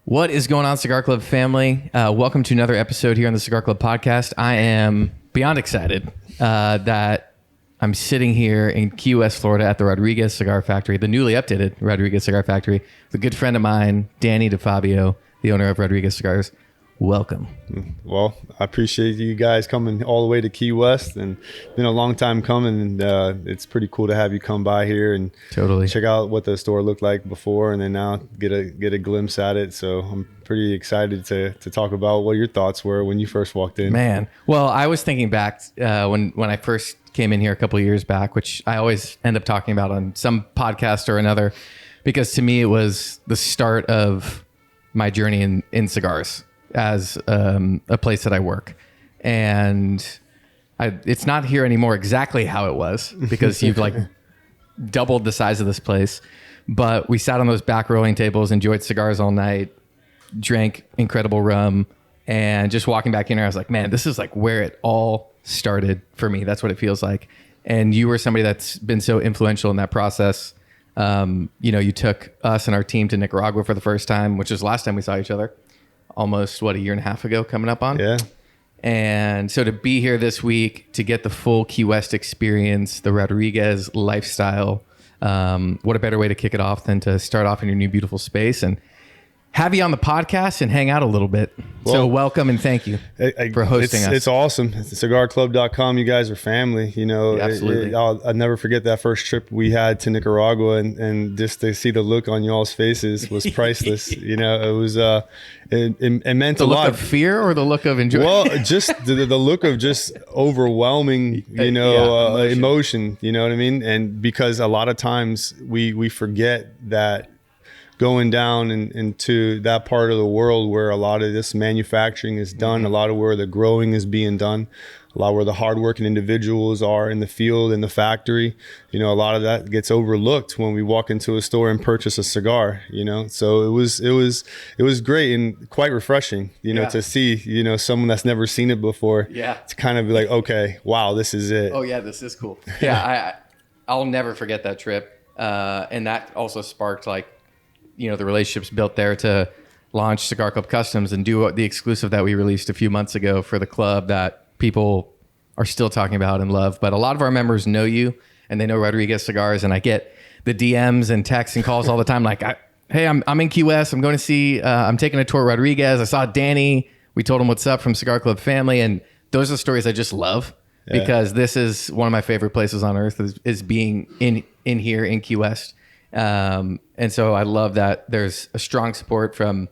What is going on, Cigar Club family? Welcome to another episode here on the Cigar Club Podcast. I am beyond excited that I'm sitting here in Key West, Florida at the Rodriguez Cigar Factory, the newly updated Rodriguez Cigar Factory, with a good friend of mine, Danny Difabio, the owner of Rodriguez Cigars. Welcome. Well, I appreciate you guys coming all the way to Key West, and it's been a long time coming, and it's pretty cool to have you come by here and totally check out what the store looked like before, and then now get a glimpse at it. So I'm pretty excited to talk about what your thoughts were when you first walked in. Man, well, I was thinking back when I first came in here a couple of years back, which I always end up talking about on some podcast or another, because to me it was the start of my journey in cigars as a place that I work. And it's not here anymore exactly how it was, because you've like doubled the size of this place. But we sat on those back rolling tables, enjoyed cigars all night, drank incredible rum, and just walking back in here, I was like, man, this is like where it all started for me. That's what it feels like. And you were somebody that's been so influential in that process. You took us and our team to Nicaragua for the first time, which is the last time we saw each other. Almost, a year and a half ago coming up on? Yeah. And so to be here this week, to get the full Key West experience, the Rodriguez lifestyle, what a better way to kick it off than to start off in your new beautiful space and have you on the podcast and hang out a little bit. Well, so welcome and thank you for hosting us. It's awesome. It's CigarClub.com. You guys are family. You know, yeah, absolutely. I'll never forget that first trip we had to Nicaragua, and just to see the look on y'all's faces was priceless. You know, it was it meant a lot. The look of fear or the look of enjoyment? Well, just the look of just overwhelming, emotion. You know what I mean? And because a lot of times we forget that going down into that part of the world where a lot of this manufacturing is done, a lot of where the growing is being done, a lot where the hardworking individuals are in the field, in the factory, a lot of that gets overlooked when we walk into a store and purchase a cigar, So it was great and quite refreshing, to see, someone that's never seen it before, to kind of be like, okay, wow, this is it. Oh yeah, this is cool. Yeah, I'll never forget that trip. And that also sparked the relationships built there to launch Cigar Club Customs and do the exclusive that we released a few months ago for the club that people are still talking about and love. But a lot of our members know you and they know Rodriguez Cigars, and I get the DMs and texts and calls all the time. Like, hey, I'm in Key West. I'm going to see, I'm taking a tour at Rodriguez. I saw Danny. We told him what's up from Cigar Club family. And those are the stories I just love because this is one of my favorite places on earth is being in here in Key West. And so I love that there's a strong support from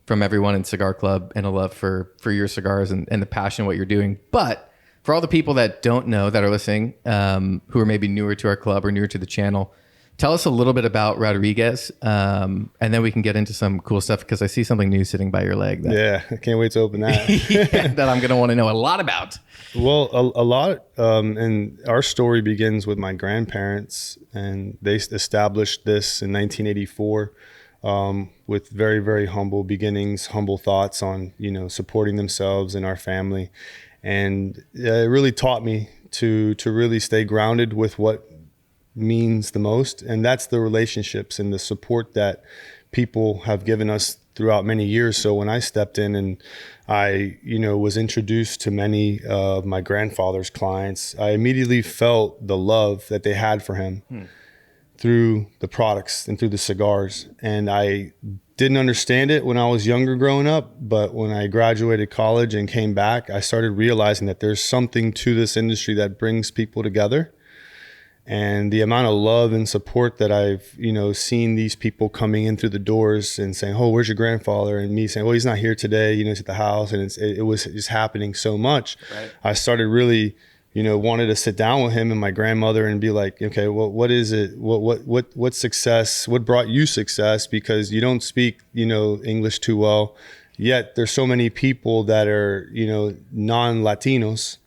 everyone in Cigar Club and a love for your cigars and the passion of what you're doing. But for all the people that don't know, that are listening, who are maybe newer to our club or newer to the channel, tell us a little bit about Rodriguez, and then we can get into some cool stuff because I see something new sitting by your leg. I can't wait to open that. That I'm going to want to know a lot about. Well, a lot, and our story begins with my grandparents, and they established this in 1984 with very, very humble beginnings, humble thoughts on, supporting themselves and our family. And it really taught me to really stay grounded with what means the most, and that's the relationships and the support that people have given us throughout many years. So when I stepped in and I, was introduced to many of my grandfather's clients, I immediately felt the love that they had for him through the products and through the cigars. And I didn't understand it when I was younger growing up, but when I graduated college and came back, I started realizing that there's something to this industry that brings people together. And the amount of love and support that I've, seen these people coming in through the doors and saying, "Oh, where's your grandfather?" And me saying, "Well, he's not here today. He's at the house." And it was just happening so much. Right. I started really, wanted to sit down with him and my grandmother and be like, "Okay, well, what is it? What success? What brought you success? Because you don't speak, English too well. Yet there's so many people that are, non-Latinos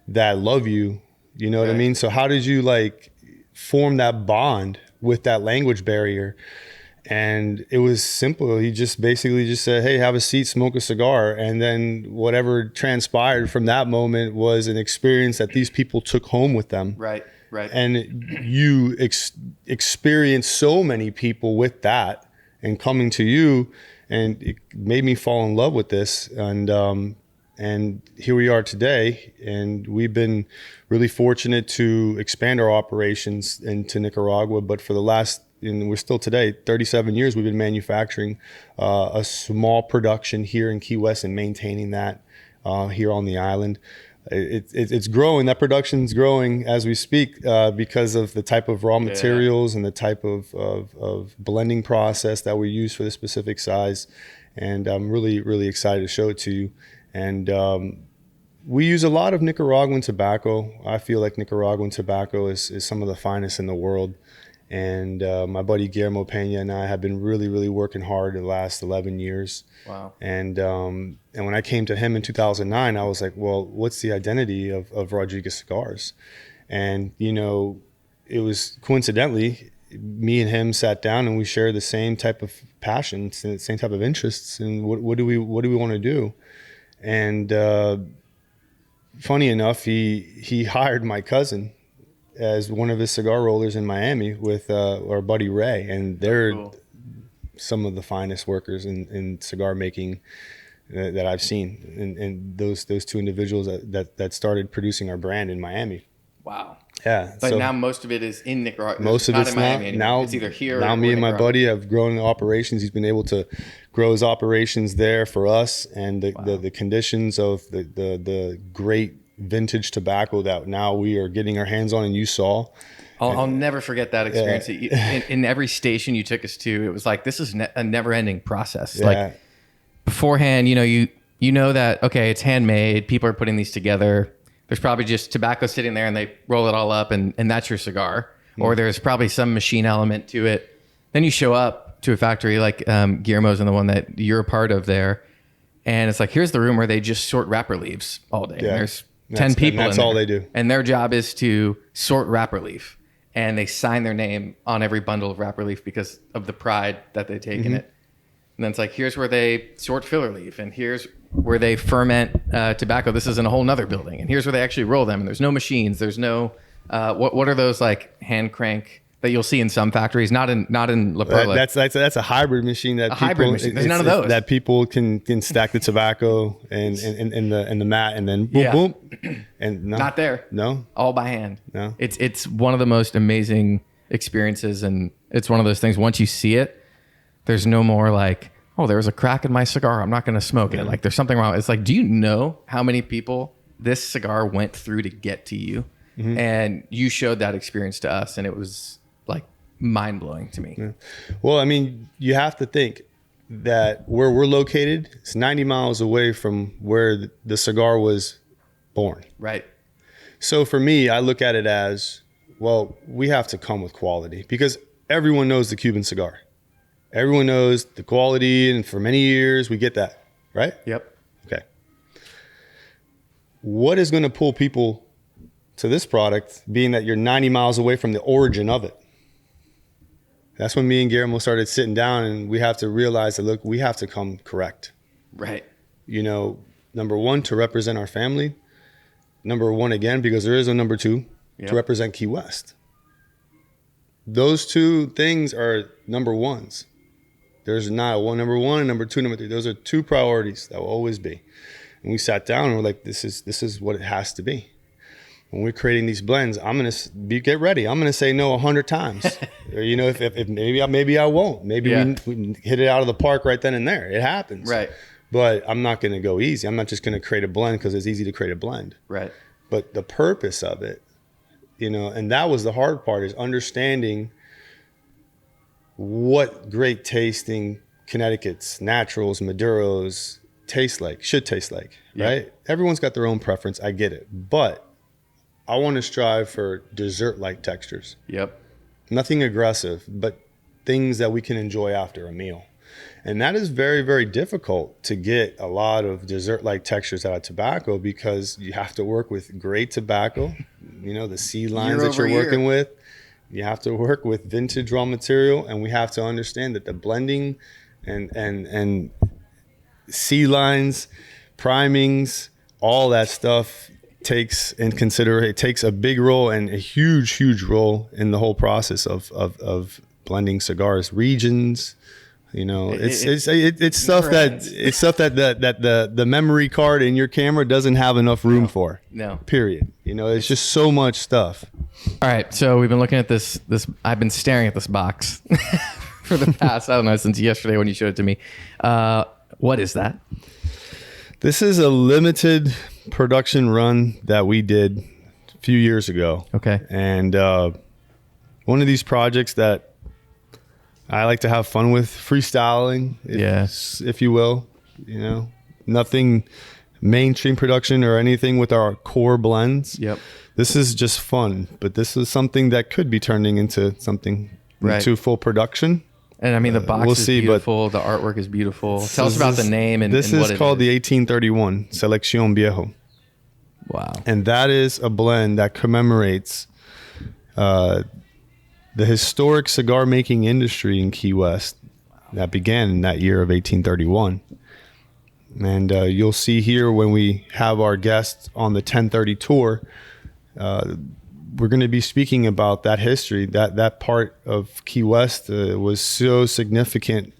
that love you. You know what I mean? So how did you form that bond with that language barrier?" And it was simple. He just basically said, "Hey, have a seat, smoke a cigar." And then whatever transpired from that moment was an experience that these people took home with them. Right. And you experience so many people with that. and coming to you, and it made me fall in love with this. And here we are today, and we've been really fortunate to expand our operations into Nicaragua. But for the last, and we're still today, 37 years, we've been manufacturing a small production here in Key West and maintaining that here on the island. It's growing. That production's growing as we speak because of the type of raw materials and the type of blending process that we use for the specific size. And I'm really, really excited to show it to you. And we use a lot of Nicaraguan tobacco. I feel like Nicaraguan tobacco is some of the finest in the world. And my buddy Guillermo Pena and I have been really, really working hard the last 11 years. Wow. And when I came to him in 2009, I was like, well, what's the identity of Rodriguez Cigars? And, you know, it was coincidentally, me and him sat down and we shared the same type of passions and the same type of interests. And what do we want to do? And funny enough, he hired my cousin as one of his cigar rollers in Miami with our buddy Ray, and they're some of the finest workers in cigar making that I've seen. And those two individuals that started producing our brand in Miami. Wow. Yeah. But so now most of it is in Nicaragua. Most of it's now it's either here now or me and my Nicaragua. buddy have grown operations. He's been able to grow his operations there for us, and the conditions of the great vintage tobacco that now we are getting our hands on, and you saw. I'll never forget that experience. In every station you took us to, it was like, this is a never-ending process. Yeah. Like beforehand, you know that, okay, it's handmade. People are putting these together. There's probably just tobacco sitting there and they roll it all up and that's your cigar. Or there's probably some machine element to it. Then you show up to a factory like Guillermo's and the one that you're a part of there. And it's like, here's the room where they just sort wrapper leaves all day. Yeah. And there's 10 people and that's in there. all they do. And their job is to sort wrapper leaf. And they sign their name on every bundle of wrapper leaf because of the pride that they take in it. And then it's like, here's where they sort filler leaf, and here's where they ferment tobacco. This is in a whole nother building. And here's where they actually roll them. And there's no machines. There's no, what are those like hand crank that you'll see in some factories? Not in La Perla. That's a hybrid machine that hybrid machine. There's none of those. That people can stack the tobacco and in the mat and then boom, boom. And not there. No. All by hand. No. It's one of the most amazing experiences. And it's one of those things, once you see it, there's no more like, oh, there was a crack in my cigar, I'm not going to smoke it. Like there's something wrong. It's like, do you know how many people this cigar went through to get to you? And you showed that experience to us, and it was like mind blowing to me. Well, I mean, you have to think that where we're located, it's 90 miles away from where the cigar was born. Right. So for me, I look at it as, well, we have to come with quality because everyone knows the Cuban cigar. Everyone knows the quality, and for many years we get that, right? Yep. Okay. What is going to pull people to this product, being that you're 90 miles away from the origin of it? That's when me and Guillermo started sitting down, and we have to realize that, look, we have to come correct. Right. You know, number one, to represent our family. Number one, again, because there is a number two, to represent Key West. Those two things are number ones. There's not a number one and number two, number three. Those are two priorities that will always be. And we sat down and we're like, this is what it has to be. When we're creating these blends, I'm gonna get ready. I'm gonna say no 100 times. Or, you know, if maybe I won't. Maybe we hit it out of the park right then and there. It happens. Right. But I'm not gonna go easy. I'm not just gonna create a blend because it's easy to create a blend. Right. But the purpose of it, you know, and that was the hard part, is understanding what great tasting Connecticut's, Naturals, Maduros should taste like, right? Everyone's got their own preference. I get it. But I want to strive for dessert-like textures. Yep. Nothing aggressive, but things that we can enjoy after a meal. And that is very, very difficult to get a lot of dessert-like textures out of tobacco, because you have to work with great tobacco, you know, the seed lines that you're working with. You have to work with vintage raw material, and we have to understand that the blending and seed lines, primings, all that stuff takes a big role, and a huge role in the whole process of blending cigars. Regions, You know, it's stuff that the memory card in your camera doesn't have enough room for. No. Period. You know, it's just so much stuff. All right, so we've been looking at this. I've been staring at this box for the past, I don't know, since yesterday when you showed it to me. What is that? This is a limited production run that we did a few years ago. Okay. And one of these projects that I like to have fun with, freestyling, if you will. You know, nothing mainstream production or anything with our core blends. Yep. This is just fun, but this is something that could be turning into something into full production. And I mean, the box is beautiful. The artwork is beautiful. Tell us about the name and what it is. This is called the 1831 Selección Viejo. Wow. And that is a blend that commemorates the historic cigar making industry in Key West that began in that year of 1831. And you'll see here when we have our guests on the 1030 tour, we're going to be speaking about that history. That part of Key West was so significant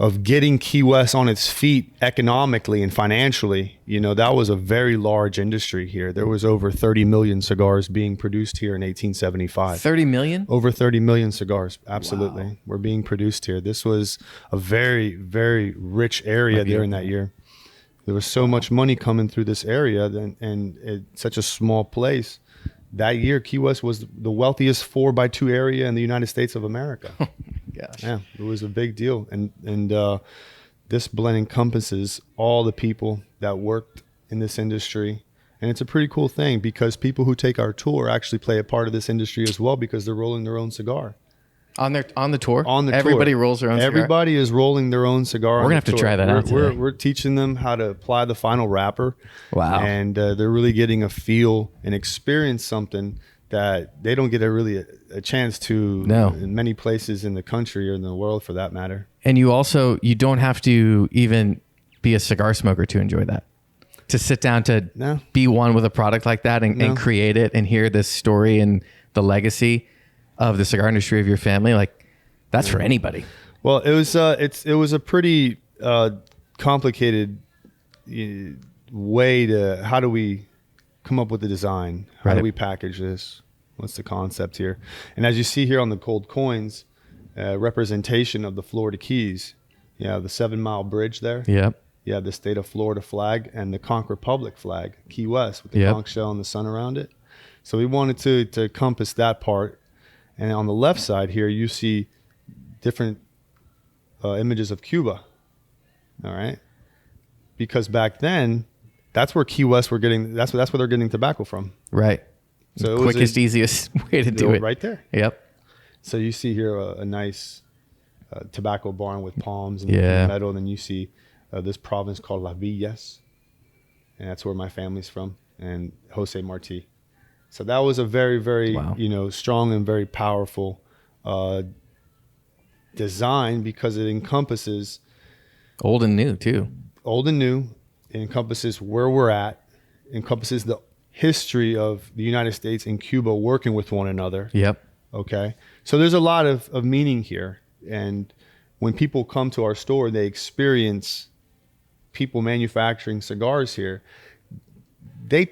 of getting Key West on its feet economically and financially. You know, that was a very large industry here. There was over 30 million cigars being produced here in 1875. 30 million? Over 30 million cigars, absolutely, were being produced here. This was a very, very rich area there in that year. There was so much money coming through this area, and it's such a small place. That year, Key West was the wealthiest 4x2 area in the United States of America. Gosh. Yeah, it was a big deal. And this blend encompasses all the people that worked in this industry. And it's a pretty cool thing because people who take our tour actually play a part of this industry as well because they're rolling their own cigar. On the tour? On the Everybody tour. rolls their own cigar? Everybody is rolling their own cigar. We're going to have to try that out today. We're teaching them how to apply the final wrapper. Wow. And they're really getting a feel and experience something that they don't get a chance to in many places in the country or in the world for that matter. And you don't have to even be a cigar smoker to enjoy that. To sit down to be one with a product like that and create it and hear this story and the legacy of the cigar industry of your family, like that's for anybody. Well, it was a pretty complicated way to, how do we come up with the design? How do we package this? What's the concept here? And as you see here on the gold coins, representation of the Florida Keys, you have the 7 Mile Bridge there. Yep. You have the state of Florida flag and the Conch Republic flag, Key West, with the conch shell and the sun around it. So we wanted to encompass that part. And on the left side here, you see different images of Cuba. All right. Because back then, that's where Key West that's where they're getting tobacco from. Right. So the quickest, easiest way to do it. Right there. Yep. So you see here a nice tobacco barn with palms and metal. And then you see this province called Las Villas. And that's where my family's from. And Jose Marti. So that was a very, very, strong and very powerful design because it encompasses old and new too. Old and new. It encompasses where we're at. It encompasses the history of the United States and Cuba working with one another. Yep. Okay. So there's a lot of meaning here. And when people come to our store, they experience people manufacturing cigars here. They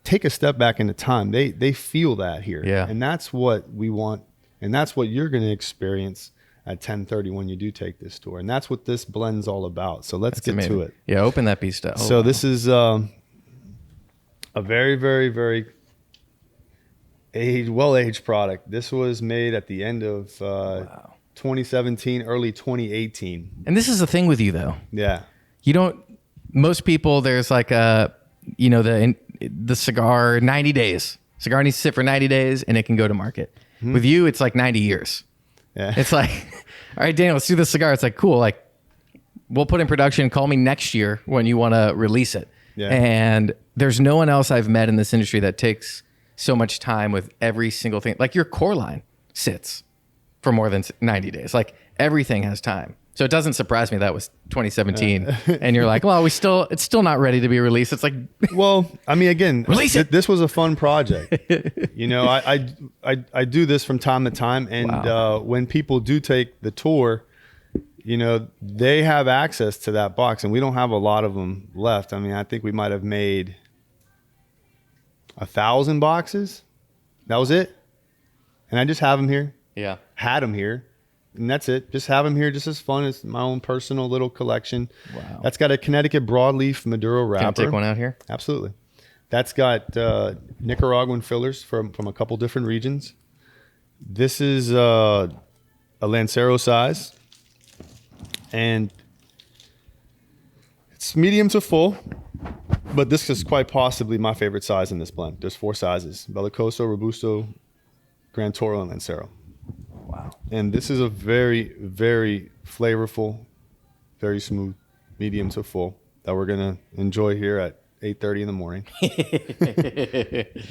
take a step back into time. They feel that here. Yeah. And that's what we want. And that's what you're going to experience at 1030 when you do take this tour. And that's what this blend's all about. So let's get to it. Yeah, open that beast up. So this is a very, very, very well-aged product. This was made at the end of 2017, early 2018. And this is the thing with you, though. Yeah. Most people, there's like the cigar, 90 days. Cigar needs to sit for 90 days and it can go to market. Mm-hmm. With you, it's like 90 years. Yeah. It's like, all right, Daniel, let's do the cigar. It's like, cool. Like, we'll put in production. Call me next year when you want to release it. Yeah. And there's no one else I've met in this industry that takes so much time with every single thing. Like your core line sits for more than 90 days. Like everything has time. So it doesn't surprise me that was 2017 and you're like, well, it's still not ready to be released. It's like, well, I mean, again, release it. This was a fun project. I do this from time to time. And when people do take the tour, you know, they have access to that box, and we don't have a lot of them left. I mean, I think we might have made 1,000 boxes. That was it. And I just have them here. Yeah. Had them here. And that's it. Just have them here just as fun. It's my own personal little collection. Wow. That's got a Connecticut broadleaf Maduro wrapper. Can I take one out here? Absolutely. That's got Nicaraguan fillers from a couple different regions. This is a Lancero size. And it's medium to full. But this is quite possibly my favorite size in this blend. There's 4 sizes: Bellicoso, Robusto, Gran Toro, and Lancero. Wow. And this is a very, very flavorful, very smooth, medium to full that we're going to enjoy here at 8:30 in the morning.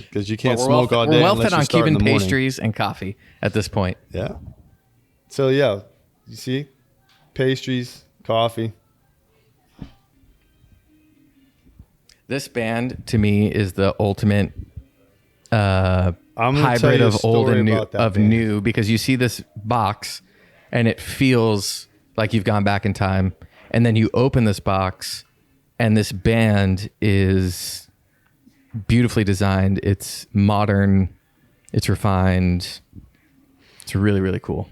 Because you can't smoke all day. We're well fed on Cuban pastries pastries and coffee at this point. Yeah. So, yeah, you see? Pastries, coffee. This band, to me, is the ultimate hybrid of old and new, because you see this box and it feels like you've gone back in time, and then you open this box and this band is beautifully designed. It's modern, it's refined, it's really, really cool.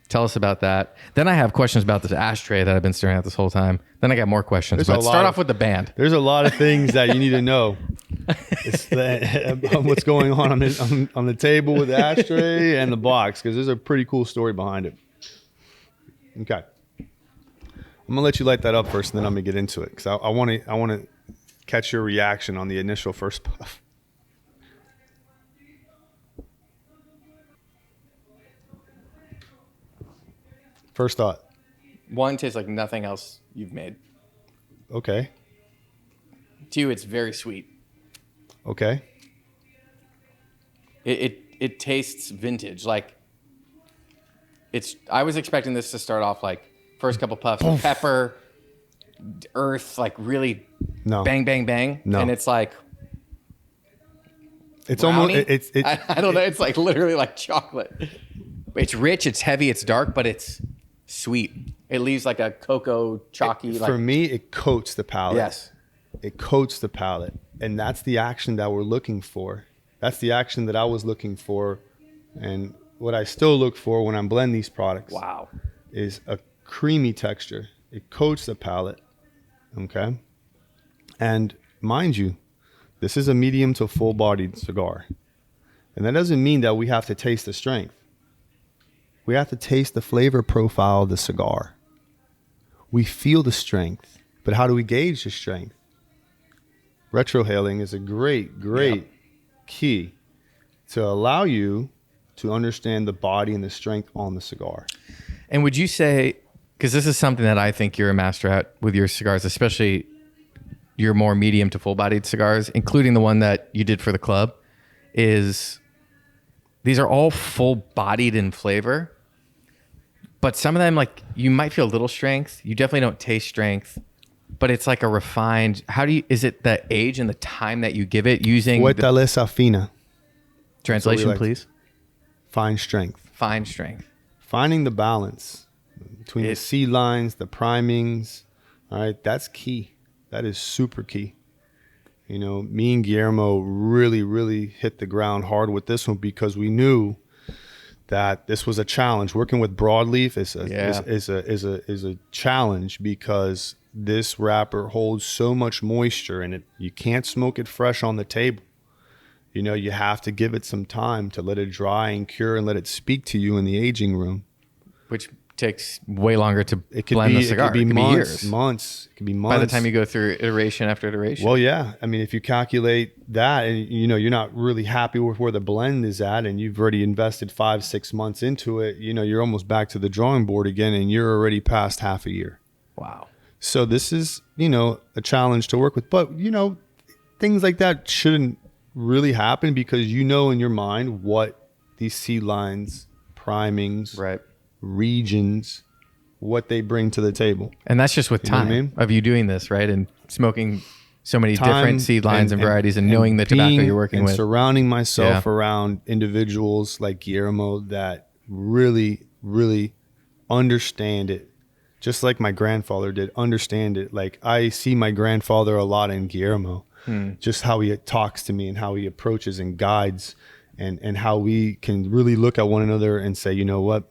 Tell us about that. Then I have questions about this ashtray that I've been staring at this whole time. Then I got more questions. But start off with the band. There's a lot of things that you need to know. What's going on the table with the ashtray and the box, because there's a pretty cool story behind it. Okay. I'm gonna let you light that up first, and then I'm gonna get into it, because I want to catch your reaction on the initial first puff. First thought. One, tastes like nothing else you've made. Okay. 2, it's very sweet. Okay. It tastes vintage. Like, I was expecting this to start off like first couple puffs, pepper, earth, like really bang, bang, bang. No. And it's like, it's brownie? almost, I don't know. It's like literally like chocolate. It's rich, it's heavy, it's dark, but it's sweet. It leaves like a cocoa chalky. For me, it coats the palate. Yes. It coats the palate. And that's the action that we're looking for. That's the action that I was looking for. And what I still look for when I'm blending these products. Wow. Is a creamy texture. It coats the palate. Okay. And mind you, this is a medium to full bodied cigar. And that doesn't mean that we have to taste the strength. We have to taste the flavor profile of the cigar. We feel the strength, but how do we gauge the strength? Retrohaling is a great key to allow you to understand the body and the strength on the cigar. And would you say, because this is something that I think you're a master at with your cigars, especially your more medium to full-bodied cigars, including the one that you did for the club, is these are all full-bodied in flavor, but some of them, like, you might feel a little strength. You definitely don't taste strength, but it's like a refined. Is it the age and the time that you give it using? Fortaleza fina. Translation, please. Fine strength. Fine strength. Finding the balance between the seed lines, the primings. All right, that's key. That is super key. You know, me and Guillermo really, really hit the ground hard with this one, because we knew that this was a challenge. Working with broadleaf is a challenge, because this wrapper holds so much moisture in it. You can't smoke it fresh on the table. You know, you have to give it some time to let it dry and cure and let it speak to you in the aging room. Which takes way longer to blend the cigar. It could be years. months. It could be months. By the time you go through iteration after iteration. Well, yeah. I mean, if you calculate that, and you know, you're not really happy with where the blend is at, and you've already invested 5-6 months into it, you know, you're almost back to the drawing board again, and you're already past half a year. Wow. So this is, you know, a challenge to work with. But, you know, things like that shouldn't really happen, because you know in your mind what these seed lines, primings, regions, what they bring to the table. And that's just with time of you doing this, right? And smoking so many different seed lines and varieties, and knowing the tobacco you're working with. And surrounding myself around individuals like Guillermo that really, really understand it just like my grandfather did, understand it. Like I see my grandfather a lot in Guillermo, just how he talks to me and how he approaches and guides, and how we can really look at one another and say, you know what,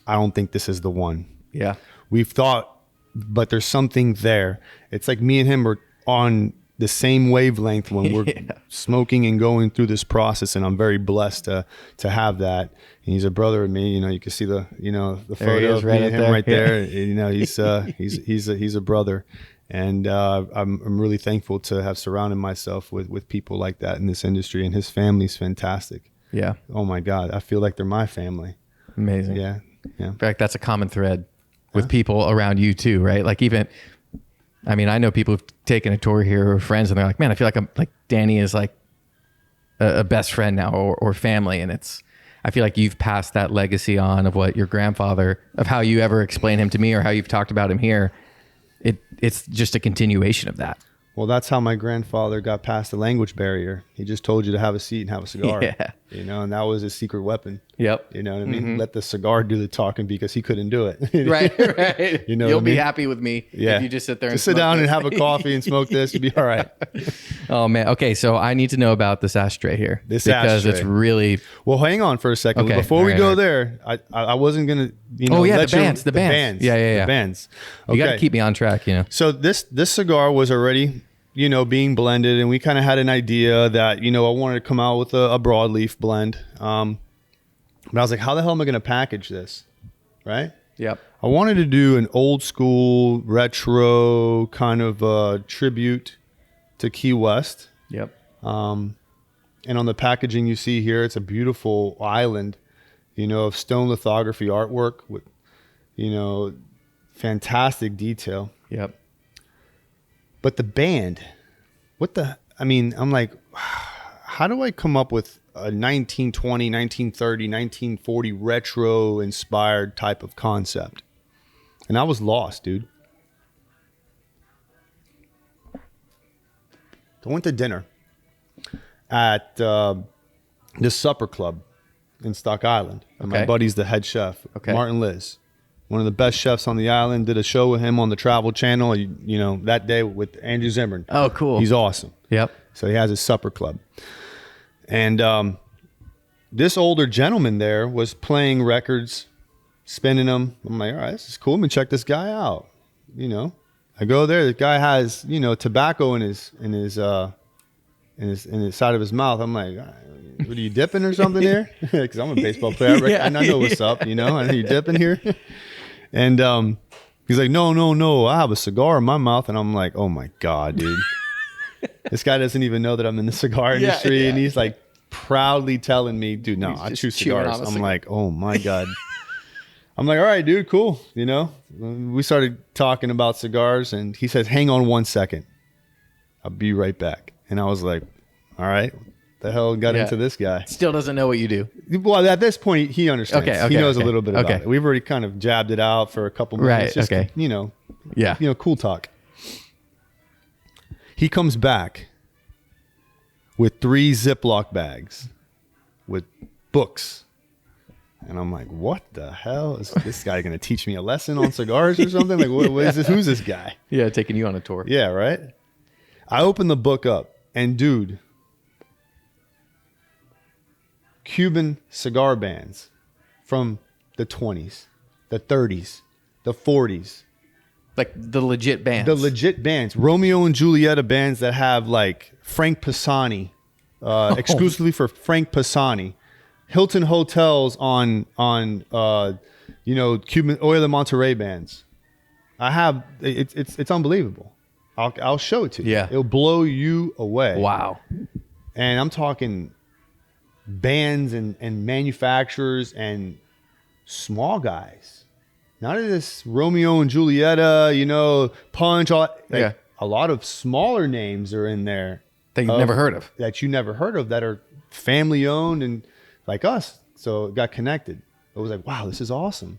I don't think this is the one. Yeah. We've thought, but there's something there. It's like me and him are on the same wavelength when we're smoking and going through this process, and I'm very blessed to have that. And he's a brother of me. You know, you can see the photo of me and him right there. You know, he's a brother, and I'm really thankful to have surrounded myself with people like that in this industry. And his family's fantastic. Yeah. Oh my God, I feel like they're my family. Amazing. Yeah. In fact, that's a common thread with people around you too, right? Like I know people who've taken a tour here or friends, and they're like, man, I feel like Danny is like a best friend now or family. And I feel like you've passed that legacy on of what your grandfather, of how you ever explain him to me or how you've talked about him here. It's just a continuation of that. Well, that's how my grandfather got past the language barrier. He just told you to have a seat and have a cigar. Yeah. You know, and that was his secret weapon. Yep. You know what I mean? Let the cigar do the talking because he couldn't do it. Right. You know, you'll be happy with me if you just sit there and sit down and have a coffee and smoke this. You'll be all right. Oh man. Okay, so I need to know about this ashtray here because ashtray. it's really. Well, hang on for a second. Okay. Before we go there, I wasn't gonna. Oh yeah, the bands. The bands. Yeah. The bands. Okay. You got to keep me on track. You know. So this cigar was already, being blended, and we kind of had an idea that, I wanted to come out with a broadleaf blend. But I was like, how the hell am I going to package this? Right? Yep. I wanted to do an old school retro kind of tribute to Key West. Yep. And on the packaging you see here, it's a beautiful island, of stone lithography artwork with, fantastic detail. Yep. But the band, I'm like, how do I come up with a 1920, 1930, 1940 retro inspired type of concept? And I was lost, dude. I went to dinner at this supper club in Stock Island. And my buddy's the head chef, Martin Liz. One of the best chefs on the island. Did a show with him on the Travel Channel, that day with Andrew Zimmern. Oh, cool. He's awesome. Yep. So he has his supper club. And this older gentleman there was playing records, spinning them. I'm like, all right, this is cool. Let me check this guy out. I go there. The guy has, tobacco in his side of his mouth. I'm like, what are you dipping or something here? Because I'm a baseball player, right? And I know what's up. I know you dipping here. And he's like, no, I have a cigar in my mouth. And I'm like, oh my God, dude. This guy doesn't even know that I'm in the cigar industry. And he's like proudly telling me, dude, no, I chew cigars. I'm like, oh my God. I'm like, all right, dude, cool. We started talking about cigars, and he says, hang on 1 second. I'll be right back. And I was like, all right, what the hell got into this guy? Still doesn't know what you do. Well, at this point, he understands. He knows a little bit about it. We've already kind of jabbed it out for a couple minutes. Right, Just, cool talk. He comes back with 3 Ziploc bags with books. And I'm like, what the hell? Is this guy going to teach me a lesson on cigars or something? Like, what is this? Who's this guy? Yeah, taking you on a tour. Yeah, right? I opened the book up, and dude, Cuban cigar bands from the 20s, the 30s, the 40s. Like the legit bands. The legit bands. Romeo and Julieta bands that have like Frank Pisani, exclusively for Frank Pisani. Hilton hotels on Cuban Oil de Monterey bands. I have it's unbelievable. I'll show it to you. Yeah. It'll blow you away. Wow. And I'm talking bands and manufacturers and a Punch, a lot of smaller names are in there that you've never heard of. That you never heard of, that are family owned and like us. So it got connected. It was like, wow, this is awesome.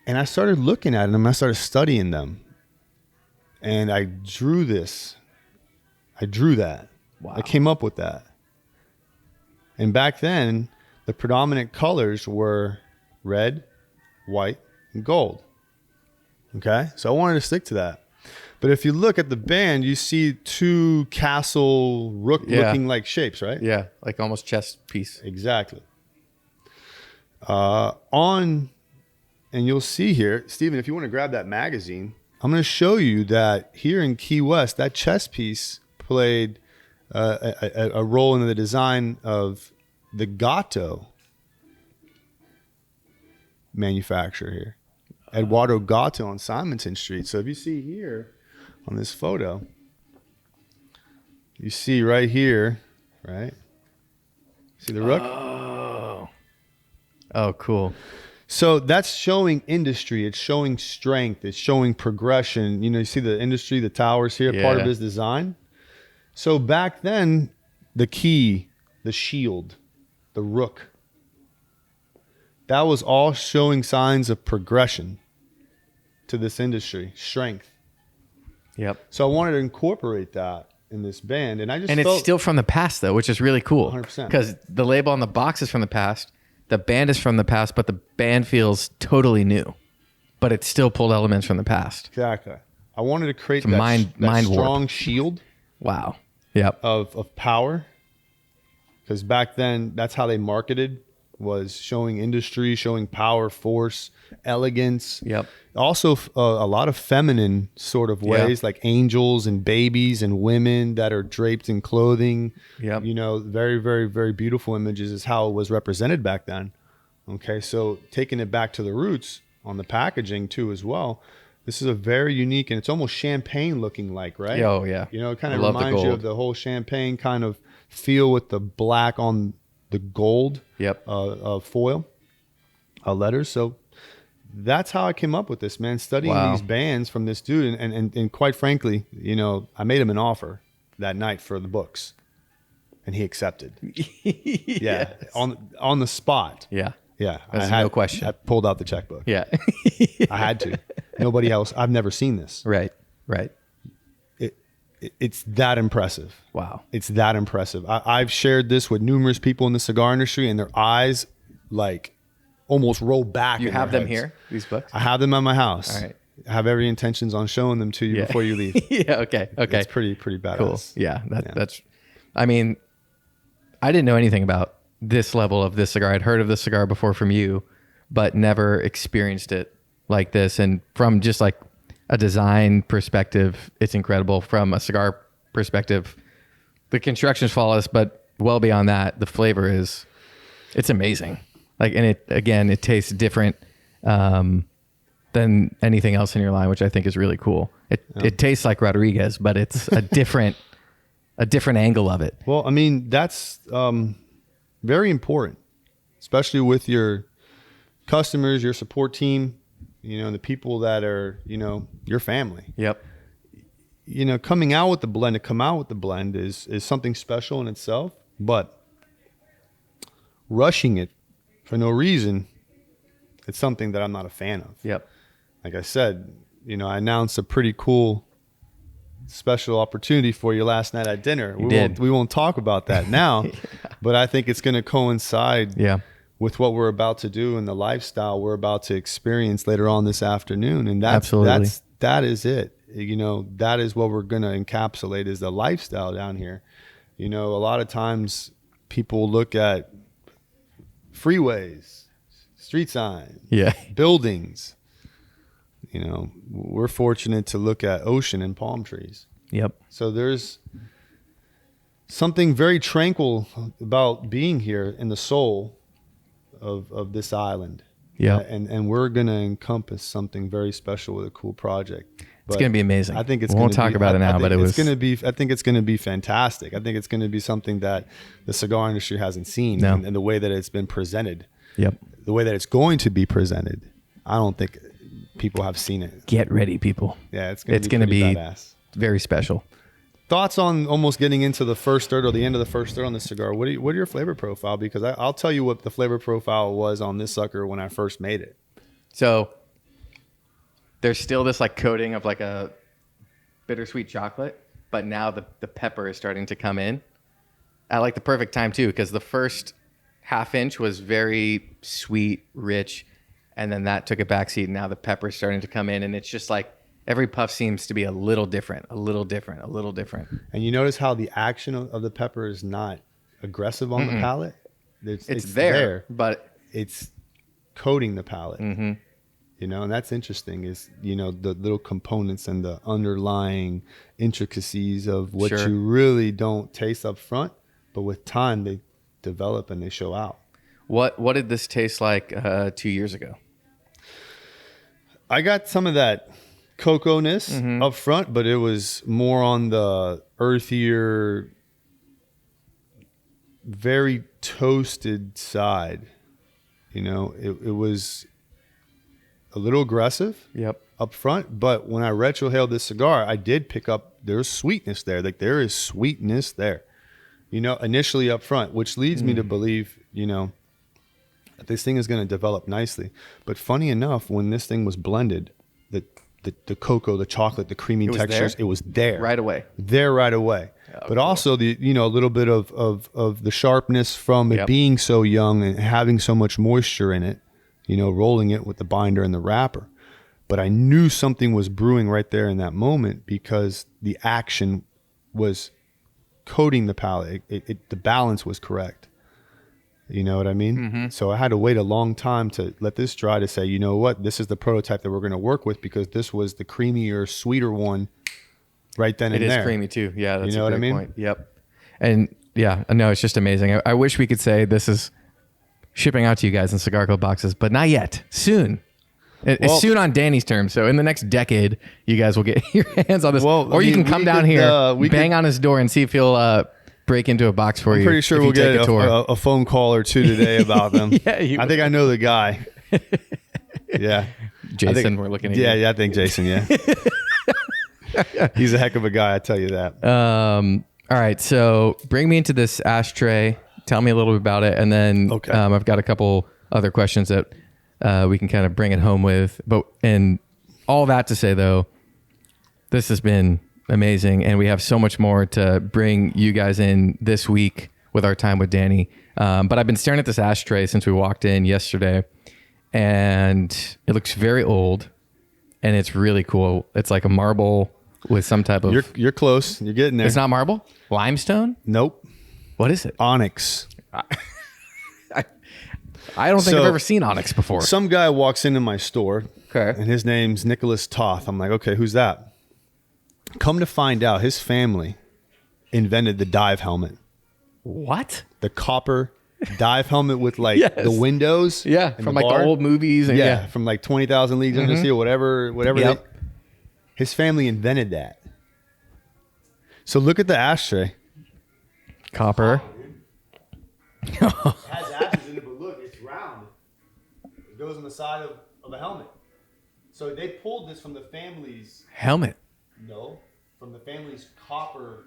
And I started looking at them. I started studying them. And I drew this. I drew that. Wow. I came up with that. And back then, the predominant colors were red, white, and gold. Okay, so I wanted to stick to that. But if you look at the band, you see two castle rook looking like shapes, right? Yeah, like almost chest piece. Exactly. And you'll see here, Stephen, if you want to grab that magazine, I'm going to show you that here in Key West, that chest piece played a role in the design of the Gatto manufacturer here. Eduardo Gatto on Simonton Street. So if you see here on this photo, you see right here, right? See the rook? Oh, cool. So that's showing industry. It's showing strength. It's showing progression. You know, you see the industry, the towers here, part of his design. So back then, the key, the shield, the rook, that was all showing signs of progression to this industry, strength. Yep. So I wanted to incorporate that in this band, and it's still from the past though, which is really cool. 100%. Because the label on the box is from the past, the band is from the past, but the band feels totally new, but it still pulled elements from the past. Exactly. I wanted to create that mind strong warp. shield. Wow. Yep. Of power, because back then that's how they marketed, was showing industry, showing power, force, elegance. Yep. Also a lot of feminine sort of ways, like angels and babies and women that are draped in clothing. Yep. You know, very, very, very beautiful images is how it was represented back then. Okay, so taking it back to the roots on the packaging too as well. This is a very unique, and it's almost champagne looking like, right? Oh, yeah. You know, it kind of reminds you of the whole champagne kind of feel with the black on the gold foil letters. So that's how I came up with this, man, studying these bands from this dude. And quite frankly, you know, I made him an offer that night for the books, and he accepted. Yeah, on the spot. Yeah. Yeah. No question. I pulled out the checkbook. Yeah. I had to. Nobody else. I've never seen this. Right. It's that impressive. Wow. It's that impressive. I've shared this with numerous people in the cigar industry, and their eyes like almost roll back. You have them here, these books? I have them at my house. All right. I have every intentions on showing them to you before you leave. Yeah. Okay. It's pretty badass. Cool. Yeah. That's, I mean, I didn't know anything about this level of this cigar. I'd heard of this cigar before from you, but never experienced it like this. And from just like a design perspective, it's incredible. From a cigar perspective, the construction's flawless, but well beyond that, the flavor it's amazing. Like, and it tastes different than anything else in your line, which I think is really cool. It tastes like Rodriguez, but it's a different angle of it. Well, I mean, that's very important, especially with your customers, your support team, you know, the people that are, you know, your family. Yep. You know, coming out with the blend, to come out with the blend is something special in itself, but rushing it for no reason, it's something that I'm not a fan of. Yep. Like I said, you know, I announced a pretty cool special opportunity for you last night at dinner. We won't talk about that now, but I think it's going to coincide with what we're about to do and the lifestyle we're about to experience later on this afternoon. And that is it. You know, that is what we're going to encapsulate is the lifestyle down here. You know, a lot of times people look at freeways, street signs, buildings. You know, we're fortunate to look at ocean and palm trees. Yep. So there's something very tranquil about being here in the soul of this island. Yeah. And we're going to encompass something very special with a cool project. But it's going to be amazing. I think we won't talk about it now, but I think it's going to be fantastic. I think it's going to be something that the cigar industry hasn't seen and the way that it's been presented. Yep. The way that it's going to be presented. I don't think people have seen it. Get ready, people. Yeah, it's going to be badass. Very special. Thoughts on almost getting into the first third or the end of the first third on this cigar? What are your flavor profile? Because I'll tell you what the flavor profile was on this sucker when I first made it. So there's still this like coating of like a bittersweet chocolate, but now the pepper is starting to come in at like the perfect time too, because the first half inch was very sweet, rich, and then that took a backseat. And now the pepper's starting to come in, and it's just like every puff seems to be a little different. And you notice how the action of the pepper is not aggressive on the palate? It's there, but it's coating the palate. Mm-hmm. You know, and that's interesting is, you know, the little components and the underlying intricacies of what you really don't taste up front, but with time they develop and they show out. What did this taste like 2 years ago? I got some of that cocoa-ness up front, but it was more on the earthier, very toasted side. You know, it was a little aggressive up front, but when I retrohaled this cigar, I did pick up there's sweetness there. Like there is sweetness there, you know, initially up front, which leads me to believe, you know, that this thing is going to develop nicely. But funny enough, when this thing was blended, the cocoa, the chocolate, the creamy textures, it was there right away. But also the, you know, a little bit of the sharpness from it being so young and having so much moisture in it, you know, rolling it with the binder and the wrapper. But I knew something was brewing right there in that moment because the action was coating the palate. The balance was correct. You know what I mean? So I had to wait a long time to let this dry to say, you know what, this is the prototype that we're going to work with because this was the creamier, sweeter one right then and there. It is creamy too. Yeah, that's you know a great what I mean? point. Yep. And yeah, no, it's just amazing. I wish we could say this is shipping out to you guys in Cigar Club boxes, but not yet. Soon. It's soon on Danny's terms. So in the next decade, you guys will get your hands on this. Well, or you can come down here, bang on his door and see if he'll break into a box for you. I'm pretty sure we'll get a phone call or two today about them. I think I know the guy. Yeah. Jason, we're looking at you. Yeah, I think Jason, He's a heck of a guy, I tell you that. All right, so bring me into this ashtray. Tell me a little bit about it, and then I've got a couple other questions that we can kind of bring it home with. And all that to say, though, this has been amazing, and we have so much more to bring you guys in this week with our time with Danny. But I've been staring at this ashtray since we walked in yesterday, and it looks very old, and it's really cool. It's like a marble with some type of... You're close. You're getting there. It's not marble? Limestone? Nope. What is it? Onyx. I don't think I've ever seen onyx before. Some guy walks into my store, and his name's Nicholas Toth. I'm like, okay, who's that? Come to find out, his family invented the dive helmet. What? The copper dive helmet with like the windows. Yeah, from like the old movies. And from like 20,000 Leagues Under Sea or whatever. His family invented that. So look at the ashtray. Copper. It has ashes in it, but look, it's round. It goes on the side of a helmet. So they pulled this from the family's... Helmet? No, from the family's copper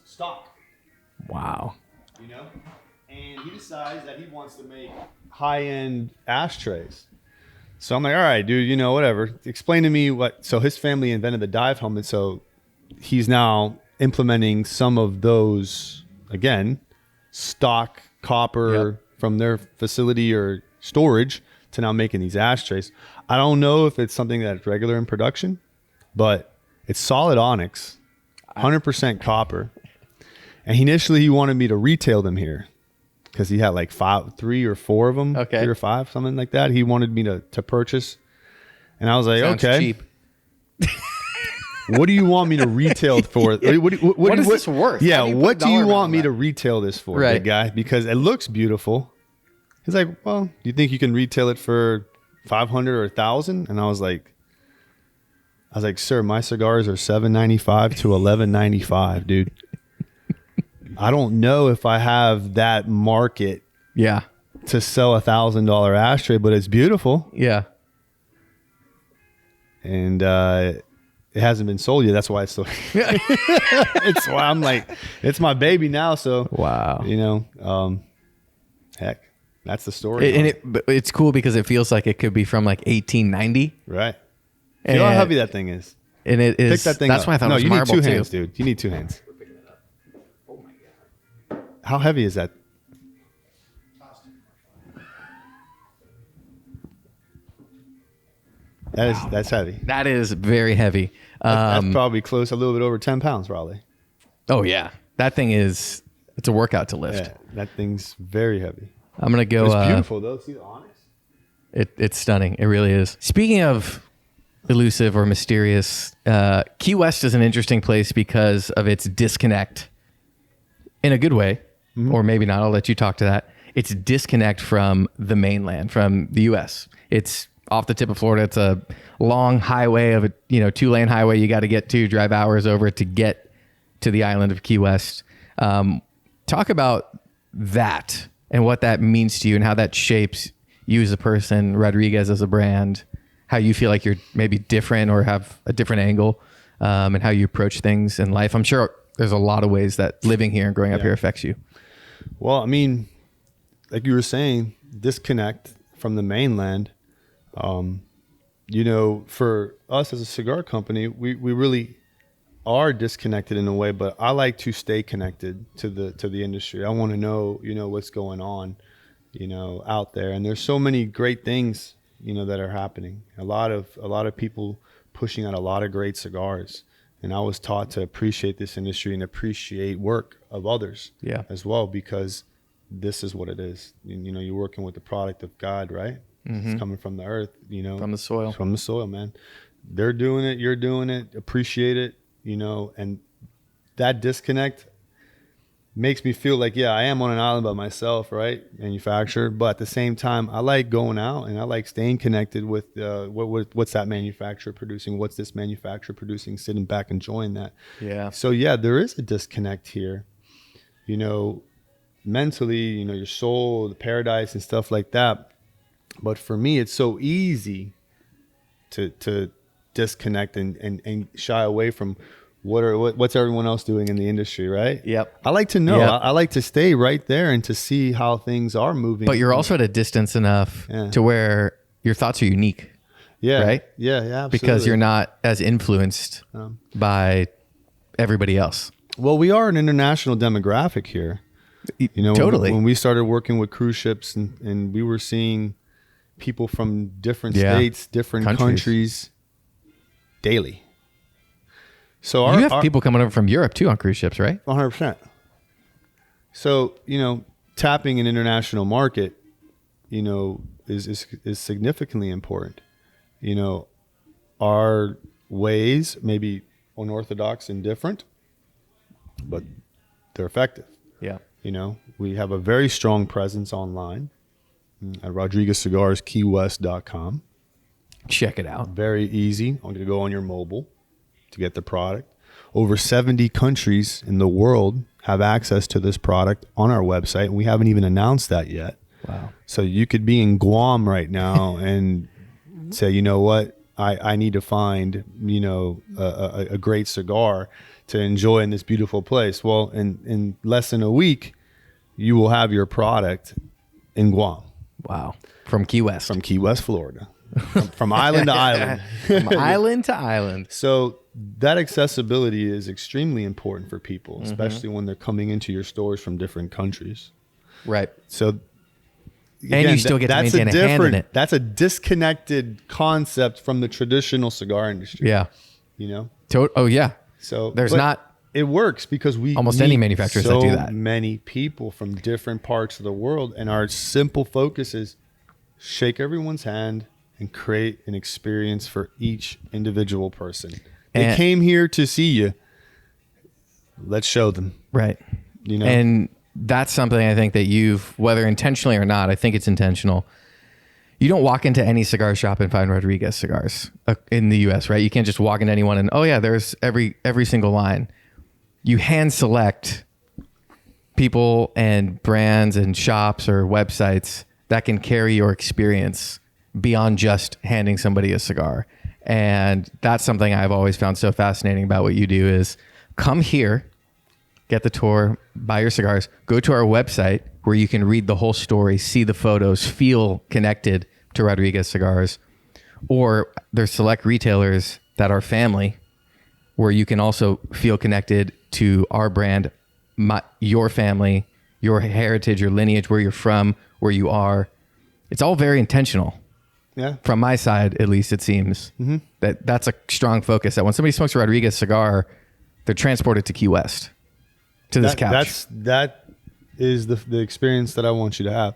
stock. Wow. You know? And he decides that he wants to make high-end ashtrays. So I'm like, all right, dude, you know, whatever. Explain to me what... So his family invented the dive helmet, so he's now implementing some of those, again, stock copper from their facility or storage to now making these ashtrays. I don't know if it's something that's regular in production, but it's solid onyx, 100% copper. And initially he wanted me to retail them here because he had like 3 or 4 of them, 3 or 5, something like that. He wanted me to purchase. And I was like, sounds okay. Cheap. What do you want me to retail for? What is this worth? Yeah, what do you want me to retail this for, big guy? Because it looks beautiful. He's like, well, do you think you can retail it for 500 or 1,000? And I was like, sir, my cigars are $7.95 to $11.95, dude. I don't know if I have that market to sell $1,000 ashtray, but it's beautiful. Yeah. And it hasn't been sold yet. That's why it's still. It's why I'm like, it's my baby now. So wow, you know, heck, that's the story. And it's cool because it feels like it could be from like 1890. Right. You know how heavy that thing is. And it is. Pick that thing that's up. why I thought it was marble you need 2 too. hands, dude. You need 2 hands. Oh my god. How heavy is that? That's heavy. That is very heavy. That's probably close, a little bit over 10 pounds, probably. Oh yeah, that thing it's a workout to lift. Yeah, that thing's very heavy. I'm gonna go. It's beautiful though. See the onyx? It's stunning. It really is. Speaking of elusive or mysterious, Key West is an interesting place because of its disconnect, in a good way, or maybe not. I'll let you talk to that. It's disconnect from the mainland, from the U.S. It's off the tip of Florida. It's a long highway of a 2-lane highway you got to get to, drive hours over to get to the island of Key West. Talk about that and what that means to you and how that shapes you as a person, Rodriguez as a brand, how you feel like you're maybe different or have a different angle, and how you approach things in life. I'm sure there's a lot of ways that living here and growing up here affects you. Well, I mean, like you were saying, disconnect from the mainland. For us as a cigar company, we really are disconnected in a way, but I like to stay connected to the industry. I want to know, what's going on, out there. And there's so many great things, that are happening. A lot of people pushing out a lot of great cigars. And I was taught to appreciate this industry and appreciate work of others as well, because this is what it is. You're working with the product of God, right? Mm-hmm. It's coming from the earth, From the soil. From the soil, man. They're doing it. You're doing it. Appreciate it, and that disconnect makes me feel like, I am on an island by myself, right? Manufacturer. But at the same time, I like going out and I like staying connected with what's that manufacturer producing? What's this manufacturer producing? Sitting back, enjoying that. Yeah. So there is a disconnect here, mentally, your soul, the paradise and stuff like that. But for me, it's so easy to disconnect and shy away from what's everyone else doing in the industry, right? Yep. I like to know. Yep. I like to stay right there and to see how things are moving. But you're also at a distance enough to where your thoughts are unique. Yeah. Right? Yeah, absolutely. Because you're not as influenced by everybody else. Well, we are an international demographic here. Totally. When we started working with cruise ships and we were seeing people from different states, different countries daily. So you have people coming over from Europe too on cruise ships, right? 100%. So, tapping an international market, is significantly important. Our ways may be unorthodox and different, but they're effective. Yeah. We have a very strong presence online at Rodriguez Cigars, keywest.com. Check it out. Very easy. I'm going to go on your mobile to get the product. Over 70 countries in the world have access to this product on our website. We haven't even announced that yet. Wow. So you could be in Guam right now and say, you know what? I need to find, a great cigar to enjoy in this beautiful place. Well, in less than a week, you will have your product in Guam. Wow. From Key West. From Key West, Florida. From island to island. From island to island. So that accessibility is extremely important for people, especially when they're coming into your stores from different countries. Right. So again, and you still get to maintain a hand in it. That's a disconnected concept from the traditional cigar industry. Yeah. Oh, yeah. So there's not. It works because we almost any manufacturers that do that. So many people from different parts of the world, and our simple focus is shake everyone's hand and create an experience for each individual person. They came here to see you. Let's show them. Right. And that's something I think that you've, whether intentionally or not, I think it's intentional. You don't walk into any cigar shop and find Rodriguez cigars in the US, right? You can't just walk into anyone and, there's every single line. You hand select people and brands and shops or websites that can carry your experience beyond just handing somebody a cigar. And that's something I've always found so fascinating about what you do is come here, get the tour, buy your cigars, go to our website where you can read the whole story, see the photos, feel connected to Rodriguez Cigars. Or there's select retailers that are family where you can also feel connected to our brand, your family, your heritage, your lineage, where you're from, where you are. It's all very intentional. Yeah. From my side, at least, it seems that's a strong focus. That when somebody smokes a Rodriguez cigar, they're transported to Key West, to this couch. That is the experience that I want you to have.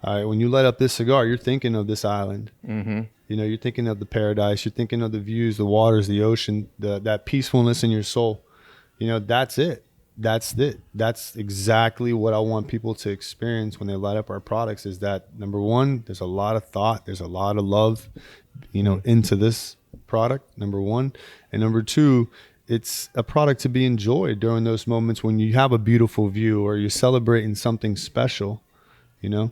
All right, when you light up this cigar, you're thinking of this island. Mm-hmm. You know, you're thinking of the paradise. You're thinking of the views, the waters, the ocean, that peacefulness in your soul. You know, that's it. That's it. That's exactly what I want people to experience when they light up our products. Is that, number one, there's a lot of thought, there's a lot of love, you know, into this product. Number one, and number two, it's a product to be enjoyed during those moments when you have a beautiful view or you're celebrating something special. You know,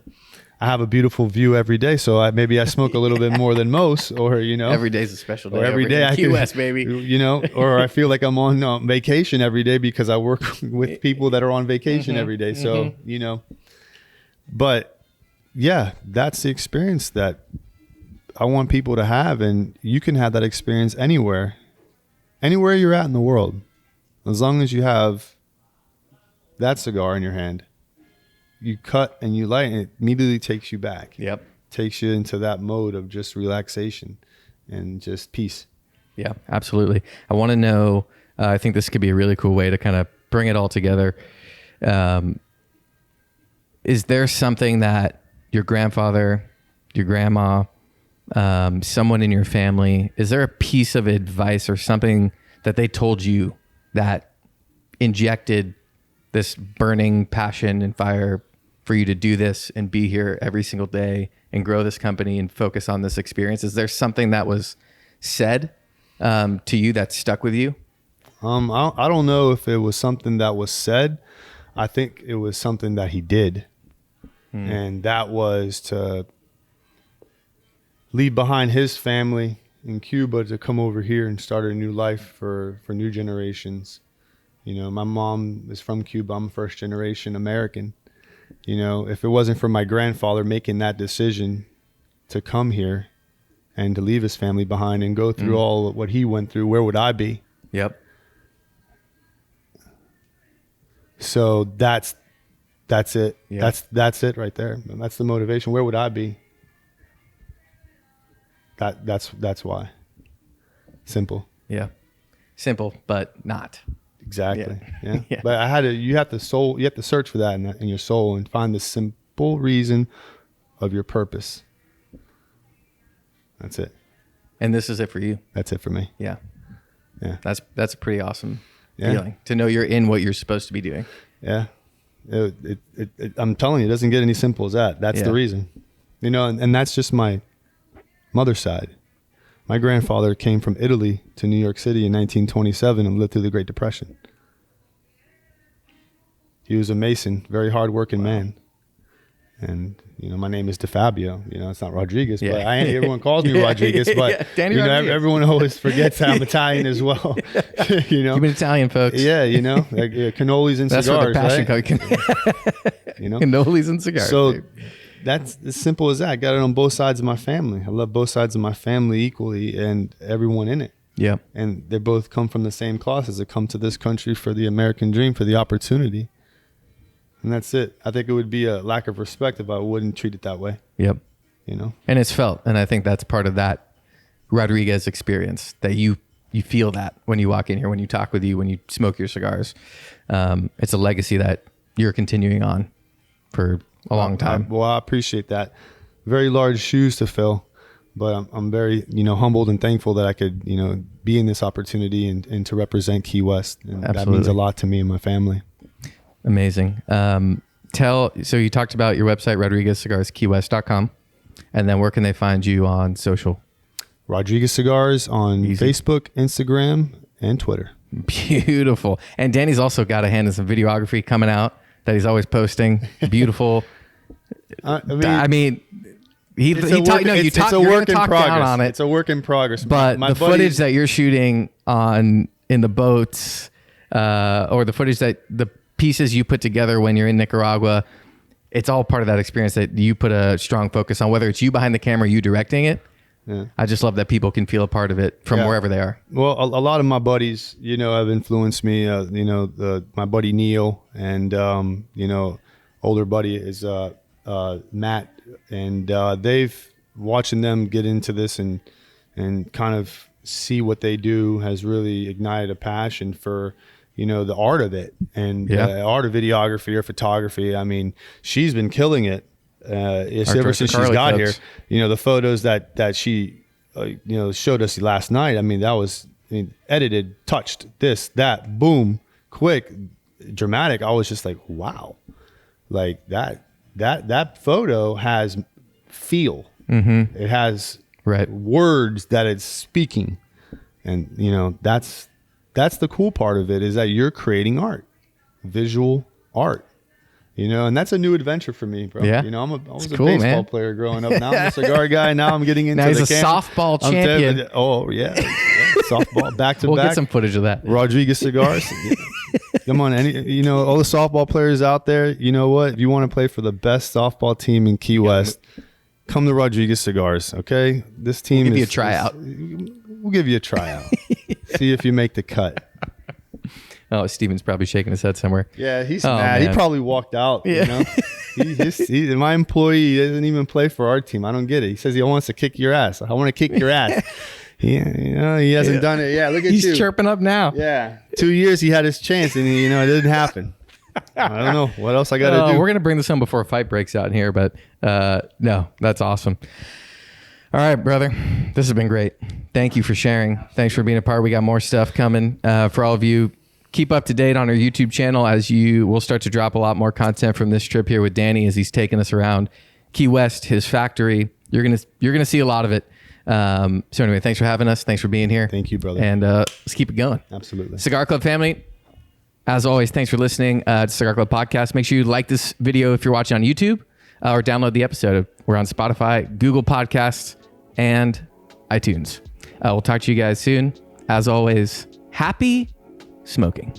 I have a beautiful view every day, so maybe I smoke a little bit more than most, or, you know, every day's a special day. Or every day I Key West, baby. You know, or I feel like I'm on vacation every day because I work with people that are on vacation every day. So, you know, but yeah, that's the experience that I want people to have, and you can have that experience anywhere you're at in the world, as long as you have that cigar in your hand. You cut and you light, and it immediately takes you back. Yep. Takes you into that mode of just relaxation and just peace. Yeah, absolutely. I want to know, I think this could be a really cool way to kind of bring it all together. Is there something that your grandfather, your grandma, someone in your family, is there a piece of advice or something that they told you that injected this burning passion and fire for you to do this and be here every single day and grow this company and focus on this experience? Is there something that was said to you that stuck with you? I don't know if it was something that was said. I think it was something that he did. And that was to leave behind his family in Cuba to come over here and start a new life for new generations. You know, my mom is from Cuba. I'm first generation American. You know, if it wasn't for my grandfather making that decision to come here and to leave his family behind and go through all what he went through, where would I be? Yep. So that's it. Yeah. That's it right there. That's the motivation. Where would I be? That's why. Simple. Yeah. Simple, but not. Exactly. Yeah. Yeah. But you have to search for that in your soul and find the simple reason of your purpose. That's it. And this is it for you. That's it for me. Yeah. Yeah. That's a pretty awesome feeling to know you're in what you're supposed to be doing. Yeah. I'm telling you, it doesn't get any simple as that. That's the reason. You know, and that's just my mother's side. My grandfather came from Italy to New York City in 1927 and lived through the Great Depression. He was a Mason, very hardworking man. And, you know, my name is Difabio. You know, it's not Rodriguez, but everyone calls me Rodriguez. But, Danny you know, Rodriguez. Everyone always forgets that I'm Italian as well. You know? Keep it Italian, folks. Yeah, you know, like cannolis and That's cigars, where the passion right? comes. You know? Cannolis and cigars. So dude. that's as simple as that. I got it on both sides of my family. I love both sides of my family equally and everyone in it. Yeah. And they both come from the same classes. They come to this country for the American dream, for the opportunity. And that's it. I think it would be a lack of respect if I wouldn't treat it that way. Yep. You know? And it's felt. And I think that's part of that Rodriguez experience, that you feel that when you walk in here, when you talk with you, when you smoke your cigars. It's a legacy that you're continuing on for a long time. I appreciate that. Very large shoes to fill, but I'm very, you know, humbled and thankful that I could, you know, be in this opportunity and to represent Key West. And that means a lot to me and my family. Amazing. So you talked about your website, Rodriguez Cigars, keywest.com. And then where can they find you on social? Rodriguez Cigars on Facebook, Instagram, and Twitter. Beautiful. And Danny's also got a hand in some videography coming out that he's always posting. Beautiful. I mean, you talk down on it. It's a work in progress. But the footage that you're shooting in the boats, or the footage the pieces you put together when you're in Nicaragua, it's all part of that experience that you put a strong focus on, whether it's you behind the camera, you directing it. Yeah. I just love that people can feel a part of it from wherever they are. Well, a lot of my buddies, you know, have influenced me. You know, my buddy Neil and, you know, older buddy is Matt. And they've watching them get into this and kind of see what they do has really ignited a passion for, you know, the art of it and the art of videography or photography. I mean, she's been killing it ever since she's got here. You know, the photos that she, you know, showed us last night. I mean, that was edited, touched, this, that, boom, quick, dramatic. I was just like, wow, like that photo has feel. Mm-hmm. It has words that it's speaking. And, you know, that's the cool part of it, is that you're creating art, visual art, you know, and that's a new adventure for me, bro. Yeah. You know, I was a baseball player growing up. Now I'm a cigar guy. Now I'm getting into now he's a softball champion. Oh yeah. Softball back to back. We'll get some footage of that. Rodriguez Cigars. Come on, you know, all the softball players out there, you know what? If you want to play for the best softball team in Key West, come to Rodriguez Cigars, okay? This team we'll give you a tryout. We'll give you a tryout. See if you make the cut. Oh, Steven's probably shaking his head somewhere. Yeah, he's mad. Man. He probably walked out, you know? My employee doesn't even play for our team. I don't get it. He says he wants to kick your ass. I want to kick your ass. Yeah, you know, he hasn't done it. Yeah, look at you. He's chirping up now. Yeah. 2 years he had his chance, and, you know, it didn't happen. I don't know. What else I got to do? We're going to bring this home before a fight breaks out in here, but no, that's awesome. All right, brother. This has been great. Thank you for sharing. Thanks for being a part. We got more stuff coming for all of you. Keep up to date on our YouTube channel as we'll start to drop a lot more content from this trip here with Danny as he's taking us around Key West, his factory. You're gonna see a lot of it. So anyway, thanks for having us. Thanks for being here. Thank you, brother. And let's keep it going. Absolutely. Cigar Club family, as always, thanks for listening to Cigar Club Podcast. Make sure you like this video if you're watching on YouTube or download the episode. We're on Spotify, Google Podcasts, and iTunes. We'll talk to you guys soon. As always, happy smoking.